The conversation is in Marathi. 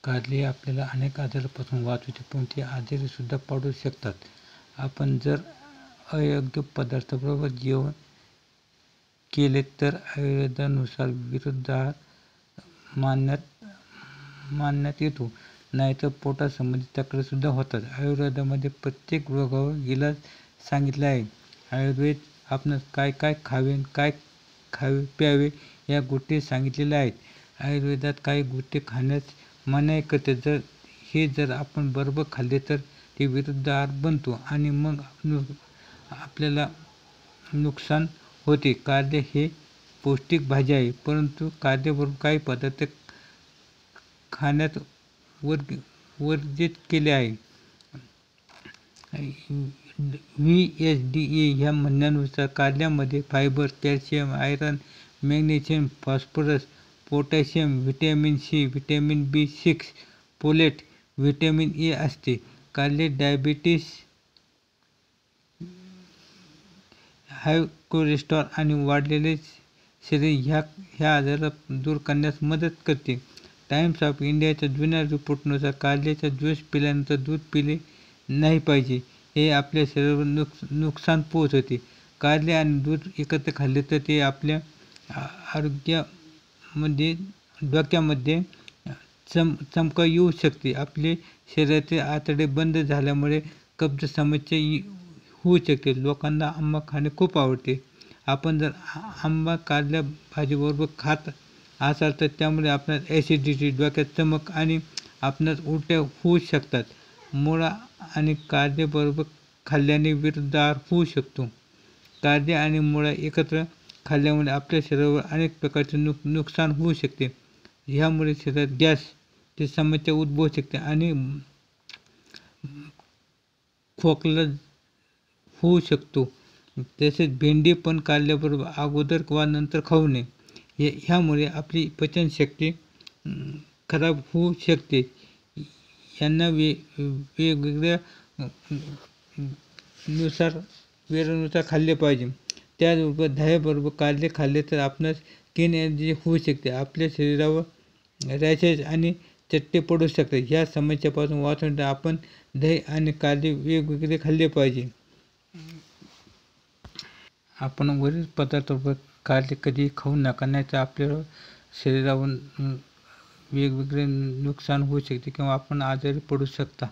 कारले आपल्याला अनेक आजारापासून वाचवते, पण ते आजारी सुद्धा पाडू शकतात. आपण जर अयोग्य पदार्थाबरोबर जेवण केले तर आयुर्वेदानुसार विरुद्धाहार मानण्यात येतो, नाहीतर पोटासंबंधी तक्रारी सुद्धा होतात. आयुर्वेदामध्ये प्रत्येक रोगावर इलाज सांगितला आहे. आयुर्वेद आपणास काय काय खावे, काय प्यावे या गोष्टी सांगितलेल्या आहेत. आयुर्वेदात काही गोष्टी खाण्यास मनाई करते. जर आपण बरोबर खाल्ले तर ते विरुद्ध आहार बनतो आणि मग आपल्याला नुकसान होते. कारले हे पौष्टिक भाजी आहे, परंतु कारल्याबरोबर काही पदार्थ खाण्यात वर्जित केले आहे. VSDA ह्या म्हणण्यानुसार कारल्यामध्ये fibre, calcium, iron, magnesium, phosphorus, potassium, vitamin C, vitamin B6, folate, vitamin A असते. कारले डायबिटीस, हाय कोलेस्टेरॉल आणि वाढलेले शरीर ह्या आजारा दूर करण्यास मदत करते. टाइम्स ऑफ इंडियाच्या जुन्या रिपोर्टनुसार कारल्याचा ज्यूस पिल्यानंतर दूध पिले नाही पाहिजे, हे आपल्या शरीरावर नुकसान पोहोचवते. कारले आणि दूध एकत्र खाल्ले तर ते आपल्या आरोग्यामध्ये डोक्यामध्ये चमका येऊ शकते. आपले शरीराचे आतडे बंद झाल्यामुळे कब्ज समस्या होऊ शकते. लोकांना आंबा खाणे खूप आवडते. आपण जर आंबा कारल्या भाजीबरोबर खात असाल तर त्यामुळे आपणास ॲसिडिटी, डोक्यात चमक आणि आपणास उलट्या होऊ शकतात. मुळा आणि कारले बरोबर खाल्ल्याने विरुद्ध आहार होऊ शकतो. कारले आणि मुळा एकत्र खाल्ल्यामुळे आपल्या शरीरावर अनेक प्रकारचे नुकसान होऊ शकते. ह्यामुळे शरीरात गॅसची समस्या उद्भवू शकते आणि खोकला होऊ शकतो. तसेच भेंडी पण कारल्याबरोबर अगोदर वा नंतर खाऊ नये. ह्यामुळे आपली पचनशक्ती खराब होऊ शकते. यांना वेगवेगळ्या वेळेनुसार खाल्ले पाहिजे. त्याचबरोबर दह्याबरोबर कारले खाल्ले तर आपणास स्किन ॲलर्जी होऊ शकते. आपल्या शरीरावर रॅशेस आणि चट्टे पडू शकतात. ह्या समस्यापासून वाचण्यासाठी आपण दही आणि कारले वेगवेगळे खाल्ले पाहिजे. आपण वरील पदार्थाबरोबर कारले कधीही खाऊ नका, नाहीतर आपल्या शरीरावर वेगवेगळे नुकसान होऊ शकते किंवा आपण आजारी पडू शकता.